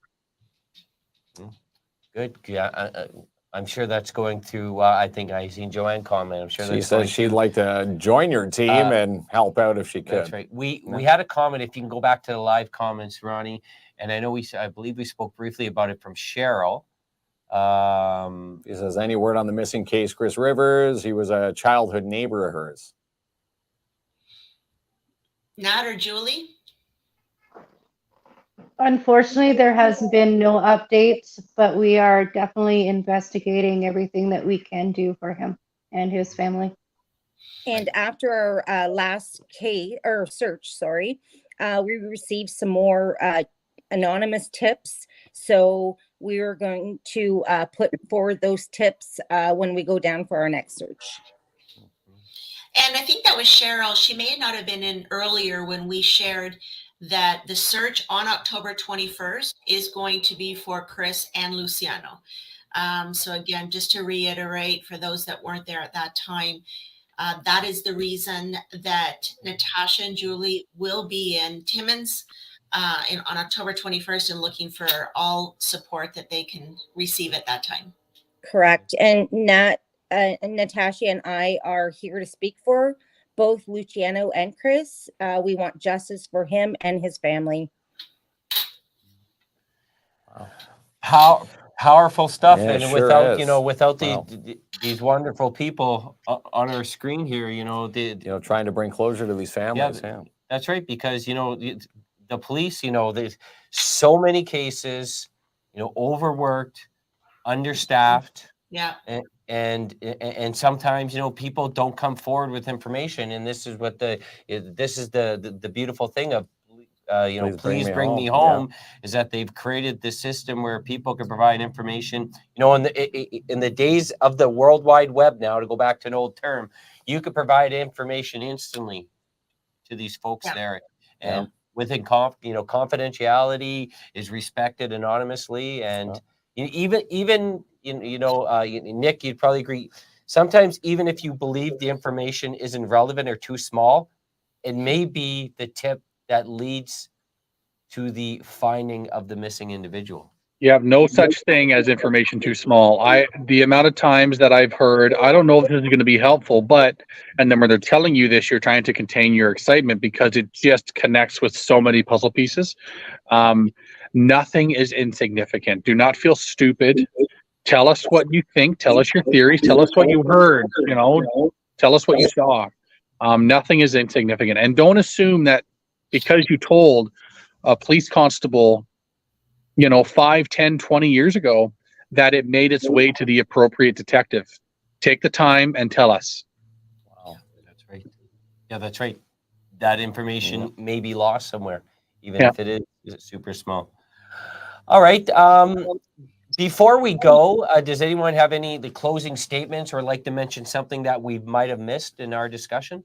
Good. Yeah, I'm sure that's going through. I think I seen Joanne comment. I'm sure she says she'd like to join your team and help out if she could. That's right. We had a comment. If you can go back to the live comments, Ronnie, and I know I believe we spoke briefly about it from Cheryl. He says, any word on the missing case, Chris Rivers? He was a childhood neighbor of hers. Nat or Julie? Unfortunately, there has been no updates, but we are definitely investigating everything that we can do for him and his family. And after our last search, we received some more anonymous tips. So we're going to put forward those tips when we go down for our next search. And I think that was Cheryl. She may not have been in earlier when we shared that the search on October 21st is going to be for Chris and Luciano. So again, just to reiterate for those that weren't there at that time, that is the reason that Natasha and Julie will be in Timmins on October 21st and looking for all support that they can receive at that time. Correct. And Natasha and I are here to speak for both Luciano and Chris. We want justice for him and his family. Wow. Powerful stuff. Yeah, And sure without, is. without Wow. these wonderful people on our screen here, trying to bring closure to these families. Yeah. That's right. Because, the police, there's so many cases, overworked, understaffed. Yeah. And sometimes, people don't come forward with information. And this is what the beautiful thing of, Please Bring Me Home is that they've created this system where people can provide information, in the days of the World Wide Web now, to go back to an old term, you could provide information instantly to these folks there. And within confidentiality is respected anonymously. And even Nick, you'd probably agree. Sometimes even if you believe the information isn't relevant or too small, it may be the tip that leads to the finding of the missing individual. You have no such thing as information too small. The amount of times that I've heard, I don't know if this is going to be helpful, and then when they're telling you this, you're trying to contain your excitement because it just connects with so many puzzle pieces. Nothing is insignificant. Do not feel stupid. Tell us what you think. Tell us your theories. Tell us what you heard. Tell us what you saw. Nothing is insignificant. And don't assume that because you told a police constable, 5, 10, 20 years ago, that it made its way to the appropriate detective. Take the time and tell us. Wow, that's right. Yeah, that's right. That information may be lost somewhere, even if it is super small. All right. Before we go, does anyone have the closing statements or like to mention something that we might have missed in our discussion?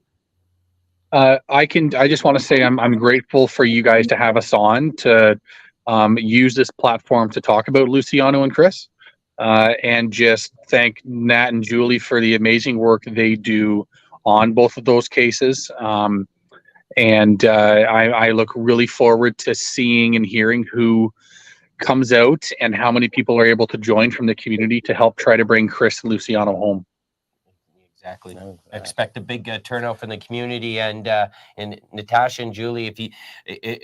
I just want to say I'm grateful for you guys to have us on to use this platform to talk about Luciano and Chris, and just thank Nat and Julie for the amazing work they do on both of those cases. I look really forward to seeing and hearing who comes out and how many people are able to join from the community to help try to bring Chris and Luciano home. Exactly. I expect a big turnout from the community, and Natasha and Julie, if you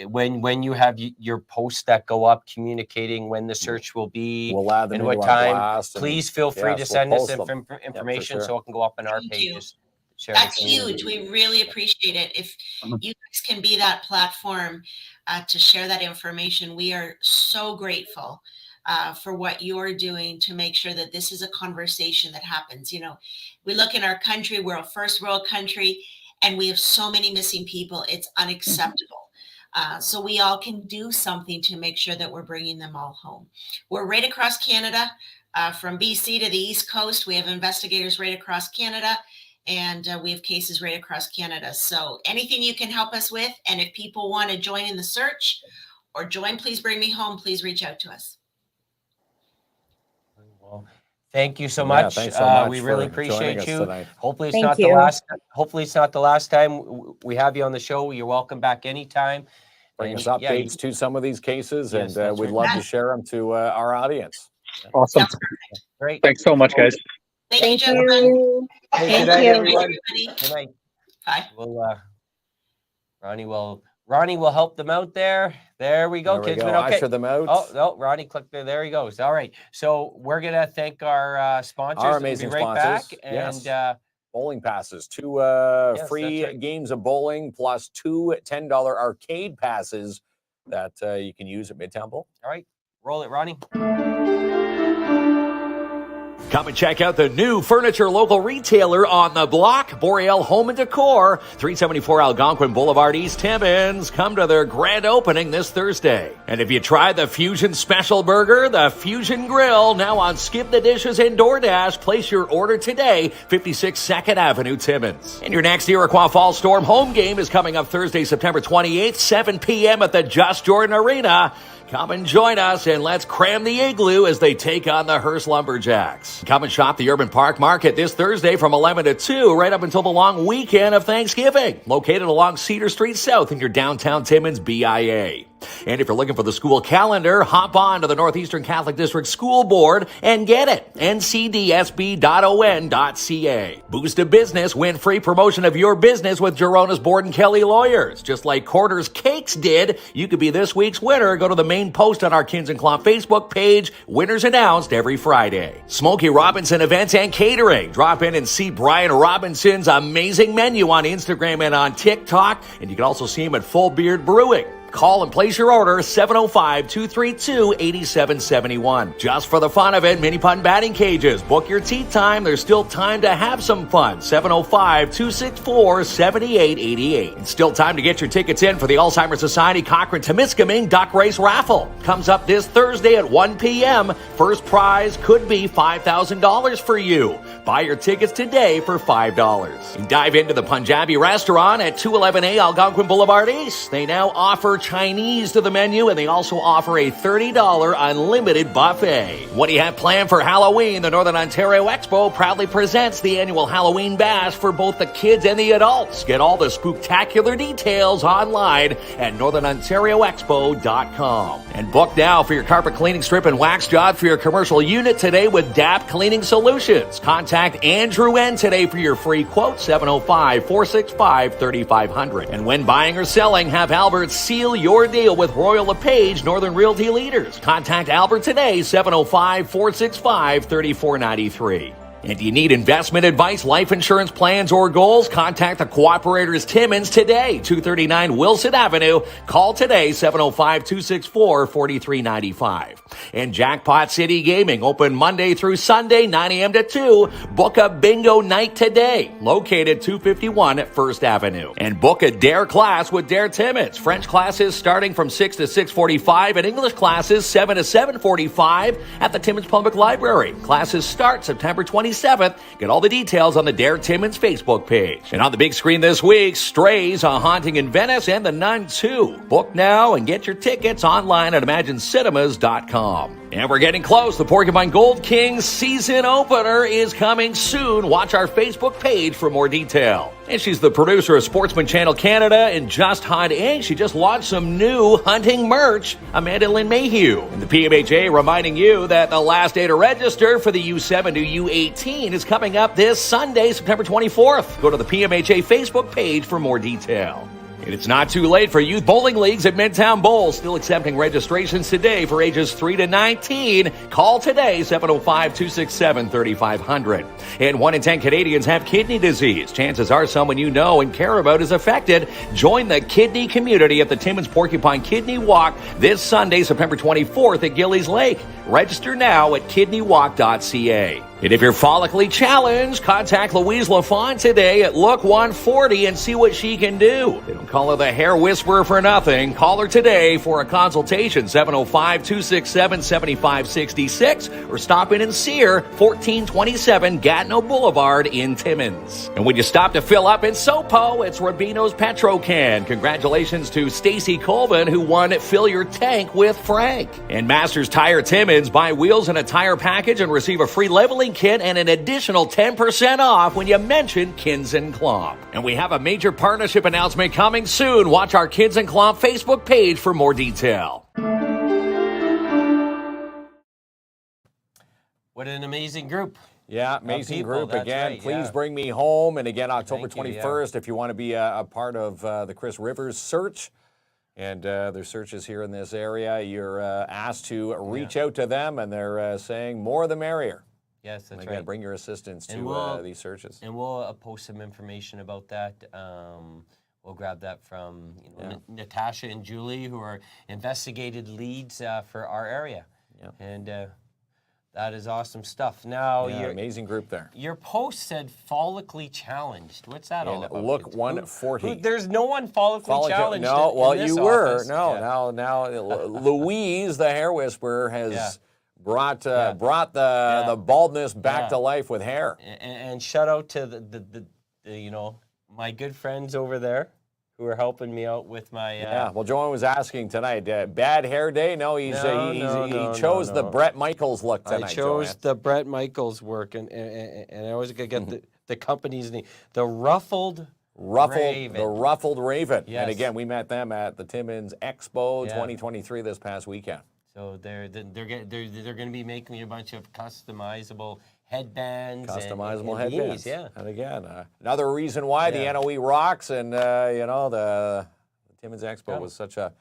when you have your posts that go up communicating when the search will be, We'll add them and what into time, our blast, and please feel free to we'll send us post them. information sure. so it can go up on our Thank you. pages. Share That's the community. huge. We really appreciate it. If you guys can be that platform to share that information, we are so grateful for what you're doing to make sure that this is a conversation that happens. You know, we look in our country, we're a first world country, and we have so many missing people. It's unacceptable. So we all can do something to make sure that we're bringing them all home. We're right across Canada, from BC to the East Coast. We have investigators right across Canada. And we have cases right across Canada. So anything you can help us with, and if people want to join in the search or join Please Bring Me Home, please reach out to us. Well, thank you so much. Thanks so much we for really joining appreciate us you. tonight. Hopefully it's Thank not you. the last. Hopefully it's not the last time we have you on the show. You're welcome back anytime. Bring us And, updates to some of these cases, Yes, and that's we'd right. love to share them to our audience. Awesome. Sounds perfect. Great. Thanks so much, guys. Thank Thank you, gentlemen. you. Hey, Thank good night, you. everyone. Everybody. Good night. Bye. We'll, Ronnie will help them out there. There we go, There we kids. go. Okay. Usher them out. Oh no, Ronnie clicked there. There he goes. All right. So we're gonna thank our sponsors. Our We'll amazing be right sponsors. back. Yes. And Bowling passes, two Yes, free that's right. games of bowling, plus two $10 arcade passes that you can use at Midtown Bowl. all right, roll it, Ronnie. Come and check out the new furniture local retailer on the block, Boreal Home and Decor, 374 Algonquin Boulevard, East Timmins. Come to their grand opening this Thursday. And if you tried the Fusion Special Burger, the Fusion Grill, now on Skip the Dishes and DoorDash, place your order today, 56 2nd Avenue, Timmins. And your next Iroquois Fall Storm home game is coming up Thursday, September 28th, 7 p.m. at the Just Jordan Arena. Come and join us, and let's cram the igloo as they take on the Hearst Lumberjacks. Come and shop the Urban Park Market this Thursday from 11 to 2, right up until the long weekend of Thanksgiving. Located along Cedar Street South in your downtown Timmins BIA. And if you're looking for the school calendar, hop on to the Northeastern Catholic District School Board and get it. ncdsb.on.ca. Boost a business, win free promotion of your business with Gerona's Board and Kelly Lawyers. Just like Quarters Cakes did, you could be this week's winner. Go to the main post on our KINZ and KLOMP Facebook page. Winners announced every Friday. Smokey Robinson Events and Catering. Drop in and see Brian Robinson's amazing menu on Instagram and on TikTok. And you can also see him at Full Beard Brewing. Call and place your order, 705-232-8771. Just for the fun of it, mini putt batting cages. Book your tee time. There's still time to have some fun. 705-264-7888. And still time to get your tickets in for the Alzheimer's Society Cochrane-Temiskaming Duck Race Raffle. Comes up this Thursday at 1 p.m. First prize could be $5,000 for you. Buy your tickets today for $5. And dive into the Punjabi restaurant at 211A Algonquin Boulevard East. They now offer Chinese to the menu, and they also offer a $30 unlimited buffet. What do you have planned for Halloween? The Northern Ontario Expo proudly presents the annual Halloween Bash for both the kids and the adults. Get all the spooktacular details online at northernontarioexpo.com. And book now for your carpet cleaning, strip, and wax job for your commercial unit today with DAP Cleaning Solutions. Contact Andrew N. today for your free quote, 705-465-3500. And when buying or selling, have Albert seal your deal with Royal LePage Northern Realty Leaders. Contact Albert today, 705-465-3493. And do you need investment advice, life insurance plans, or goals? Contact the Cooperators Timmins today, 239 Wilson Avenue. Call today, 705-264-4395. And Jackpot City Gaming, open Monday through Sunday, 9 a.m. to 2. Book a bingo night today, located 251 at First Avenue. And book a DARE class with DARE Timmins. French classes starting from 6 to 6:45 and English classes 7 to 7:45 at the Timmins Public Library. Classes start September 27th. Get all the details on the DARE Timmins Facebook page. And on the big screen this week, Strays, A Haunting in Venice, and The Nun 2. Book now and get your tickets online at imaginecinemas.com. And we're getting close. The Porcupine Gold Kings season opener is coming soon. Watch our Facebook page for more detail. And she's the producer of Sportsman Channel Canada and Just Hunt Inc. She just launched some new hunting merch. Amanda Lynn Mayhew. And the PBMH reminding you that the last day to register for the U7 to U18 is coming up this Sunday, September 24th. Go to the PMHA Facebook page for more detail. And it's not too late for youth bowling leagues at Midtown Bowl. Still accepting registrations today for ages 3 to 19. Call today, 705-267-3500. And 1 in 10 Canadians have kidney disease. Chances are someone you know and care about is affected. Join the kidney community at the Timmins Porcupine Kidney Walk this Sunday, September 24th at Gillies Lake. Register now at kidneywalk.ca. And if you're follically challenged, contact Louise LaFont today at Look 140 and see what she can do. They don't call her the hair whisperer for nothing. Call her today for a consultation, 705-267-7566, or stop in and see her, 1427 Gatineau Boulevard in Timmins. And when you stop to fill up in Sopo, it's Rubino's Petrocan. Congratulations to Stacy Colvin, who won Fill Your Tank with Frank. And Masters Tire Timmins, buy wheels in a tire package and receive a free leveling kit and an additional 10% off when you mention KINZ and KLOMP. And we have a major partnership announcement coming soon. Watch our KINZ and KLOMP Facebook page for more detail. What an amazing group. Yeah, amazing people, group. that's Again, right, please yeah. bring me home. And again, October Thank you, 21st, if you want to be a part of the Chris Rivers search. And their searches here in this area, you're asked to reach out to them, and they're saying more the merrier. Yes, that's And again, right. bring your assistance And to we'll- these searches. And we'll post some information about that. We'll grab that from Natasha and Julie, who are investigated leads for our area. Yeah. And that is awesome stuff. Now, Yeah, amazing group there. your post said follically challenged. What's that all And about? Look 140. There's no one follically challenged. No, in well, this you were. office. No, Yeah. now Louise, the hair whisperer, has Yeah. brought Yeah. the baldness back Yeah. to life with hair. And shout out to the my good friends over there who are helping me out with my. Yeah, well, Joanne was asking tonight, bad hair day? No, he chose the no. Brett Michaels look tonight. I chose Joanne. the Brett Michaels work, and I always gotta get the company's name, the Ruffled Raven. The Ruffled Raven. Yes. And again, we met them at the Timmins Expo Yeah. 2023 this past weekend. So they're going to be making me a bunch of customizable headbands. Customizable and headbands. beanies, yeah. And again, another reason why the Yeah. NOE rocks, and the Timmins Expo Yeah. was such a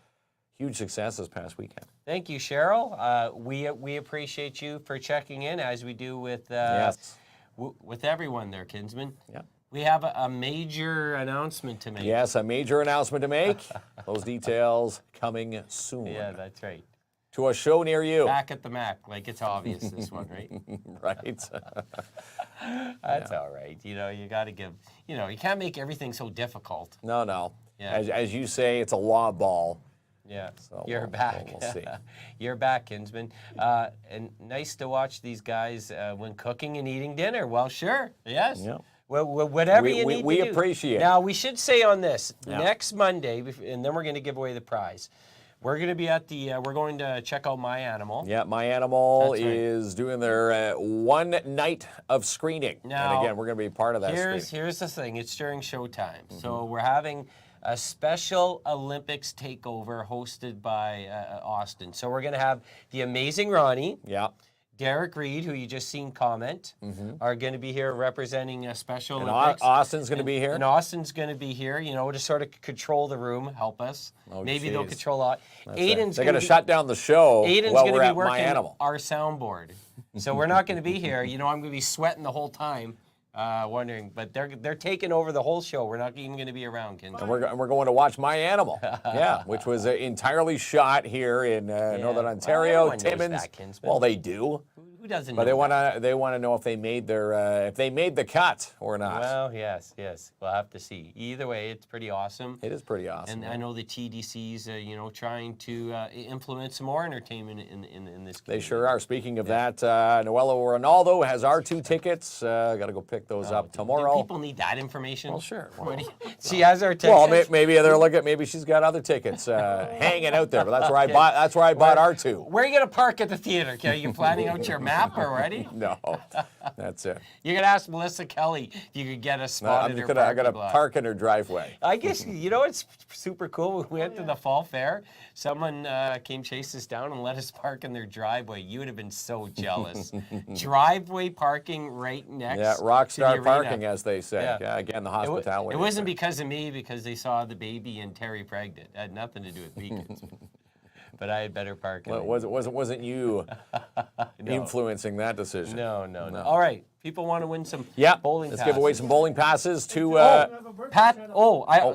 huge success this past weekend. Thank you, Cheryl. We appreciate you for checking in, as we do with Yes. with everyone there, Kinsman. Yeah. We have a major announcement to make. Yes, a major announcement to make. Those details coming soon. Yeah, that's right. To a show near you. Back at the Mac, like it's obvious, this one, right? Right. That's all right. You got to give, you can't make everything so difficult. No. Yeah. As you say, it's a law ball. Yeah, So you're we'll- back. we'll see. You're back, Kinsman. And nice to watch these guys when cooking and eating dinner. Well, sure. Yes. Yeah. Well, whatever We- you we- need we to do. appreciate it. Now, we should say on this, Yeah. next Monday, and then we're going to give away the prize. We're going to be at we're going to check out My Animal. Yeah, My Animal That's right. is doing their one night of screening. Now, and again, we're going to be part of that screening. Here's the thing. It's during showtime. So we're having a special Olympics takeover hosted by Austin. So we're going to have the amazing Ronnie, Yeah. Derek Reed, who you just seen comment, are going to be here representing a Special And Olympics. Austin's going to be here. And Austin's going to control the room, help us. Oh, Maybe they'll geez. control a lot. They're going to shut down the show Aiden's while going we're to be at My working Animal. our soundboard. So we're not going to be here. I'm going to be sweating the whole time, wondering. But they're taking over the whole show. We're not even going to be around, Kinsman. And we're going to watch My Animal. Yeah, which was entirely shot here in Northern Ontario, everyone knows Timmins. that, Kinsman. Well, they do. Who doesn't But know they want to know if they made the cut or not. Well, yes. We'll have to see. Either way, it's pretty awesome. It is pretty awesome. And I know the TDC's, trying to implement some more entertainment in this community. They sure are. Speaking of that, Noella Ronaldo has our 2 tickets. Got to go pick those up tomorrow. Do people need that information? Well, sure. She has our tickets. Well, maybe they're looking. Maybe she's got other tickets hanging out there. But that's where I bought. That's where I bought our 2. Where are you going to park at the theater? Are you planning out your map already? No, that's it. You're going to ask Melissa Kelly if you could get a spot in her I got to parking lot. park in her driveway. I guess, it's super cool. When we went to the fall fair, someone came chase us down and let us park in their driveway. You would have been so jealous. Driveway parking right next Yeah, to rock the star arena. parking, as they say. Yeah. Yeah, again, the hospitality. It wasn't because of me, because they saw the baby and Terry pregnant. It had nothing to do with me. But I had better parking. Well, wasn't you influencing that decision? No. All right. People want to win some bowling Let's passes. give away some bowling passes to Pat.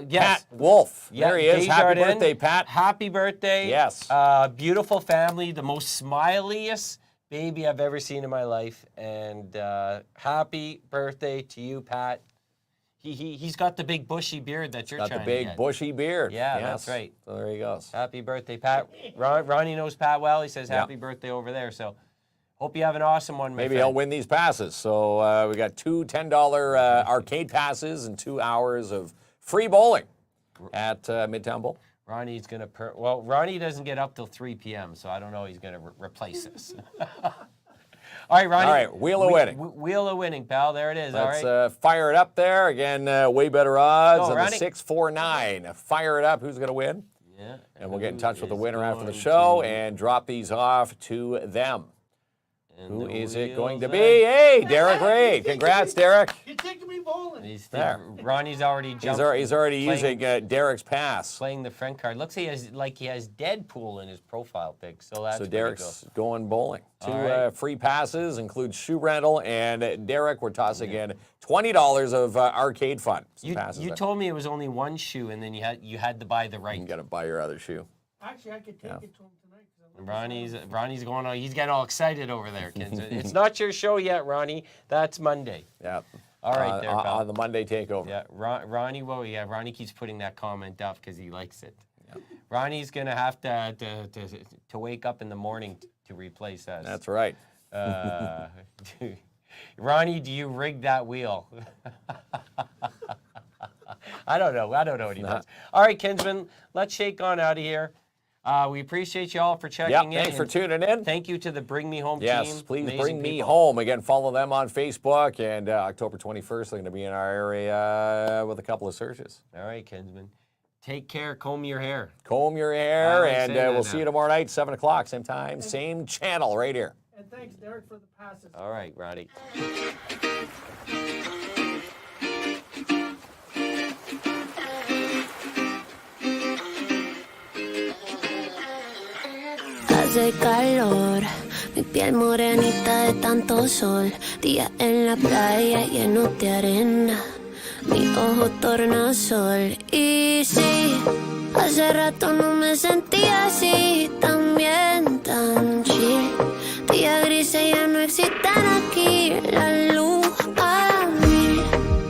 Yes. Pat Wolf. Yeah, There he is. Happy Desjardins. birthday, Pat. Happy birthday. Yes. Beautiful family. The most smiliest baby I've ever seen in my life. And happy birthday to you, Pat. He's got the big bushy beard that you're Got trying the to big get. bushy beard. Yeah, Yes. that's right. So there he goes. Happy birthday, Pat. Ronnie knows Pat well. He says happy birthday over there. So hope you have an awesome one, my Maybe friend. he'll win these passes. So we got 2 $10 arcade passes and 2 hours of free bowling at Midtown Bowl. Ronnie's going to... Ronnie doesn't get up till 3 p.m., so I don't know he's going to replace us. All right, Ronnie. All right, wheel of winning. Wheel of winning, pal. There it is. Let's all right. fire it up there. Again, way better odds Go, than Ronnie. the 649. Fire it up. Who's going to win? Yeah. And we'll get in touch with the Who winner is after the going show to- and drop these off to them. And Who the is it going wheels to be? are- Hey, Derek Reed. Congrats, Derek. You're taking me bowling. Ronnie's already jumped. He's already playing- using Derek's pass. Playing the friend card. Looks he has Deadpool in his profile pic. So that's So pretty Derek's cool. going bowling. 2 All right. free passes, include shoe rental, and Derek, we're tossing in $20 of arcade fun. Some passes You there. told me it was only one shoe, and then you had to buy the right. You got to buy your other shoe. Actually, I could take it to him tonight. 'cause I love Ronnie's going on. He's getting all excited over there, kids. It's not your show yet, Ronnie. That's Monday. Yeah. All right, there, pal. on the Monday takeover. Yeah, Ronnie. Well, yeah, Ronnie keeps putting that comment up because he likes it. Ronnie's gonna have to wake up in the morning to replace us. That's right. Ronnie, do you rig that wheel? I don't know what he does. All right, Kinsman, let's shake on out of here. We appreciate you all for checking in. Thanks for and tuning in. Thank you to the Bring Me Home team. Yes, please Amazing bring me people. home. Again, follow them on Facebook. And October 21st, they're going to be in our area with a couple of searches. All right, Kinsman. Take care. Comb your hair. Comb your hair, like and saying that we'll now. see you tomorrow night, 7 o'clock, same time, same channel, right here. And thanks, Derek, for the passes. All right, Ronnie. Hace calor, mi piel morenita de tanto sol. Día en la playa lleno de arena, mi ojo tornasol. Y sí, hace rato no me sentía así, también tan chill. Día grises ya no existen aquí, la luz a mí.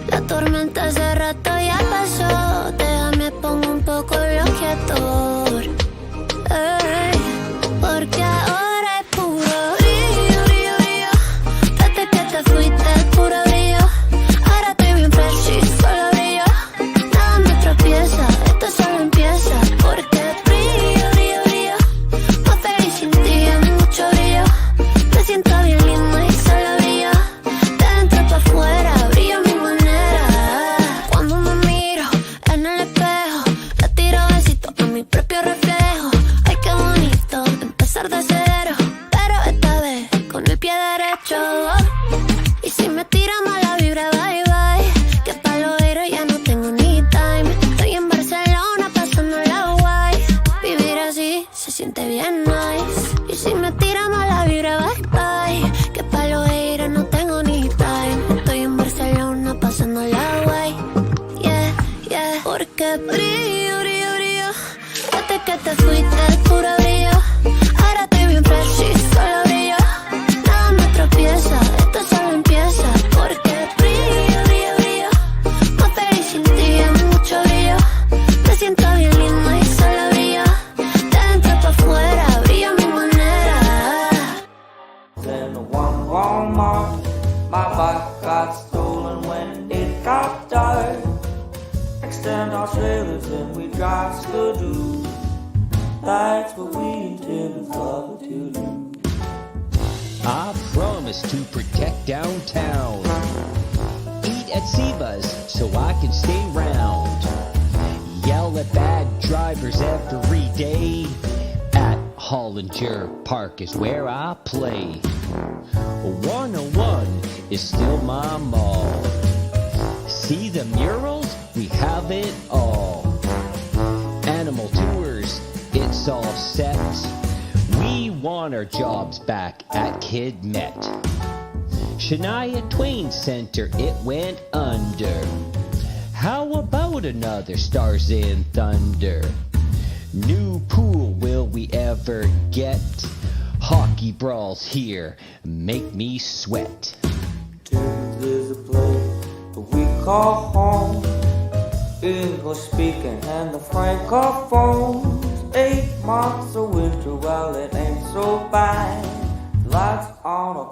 La tormenta hace rato ya pasó, déjame pongo un poco bloqueador. Ey, porque ahora es puro brillo, brillo, brillo. Desde que te fuiste, puro brillo. Ahora estoy bien fresh y solo brillo. Nada me tropieza, esto solo empieza. Porque brillo, brillo, brillo. Más feliz sin ti, hay mucho brillo. Me siento bien lindo y solo I promise to protect downtown. Eat at Siva's so I can stay round. Yell at bad drivers every day. At Hollinger Park is where I play. 101 is still my mall. See the murals? We have it all. Animal tours, it's all set. We want our jobs back at KidMet. Shania Twain Center, it went under. How about another Stars and Thunder? New pool, will we ever get? Hockey brawls here make me sweat. There's a place we call home. English speaking and the francophones. 8 months of winter, well, it ain't so bad. Lights on a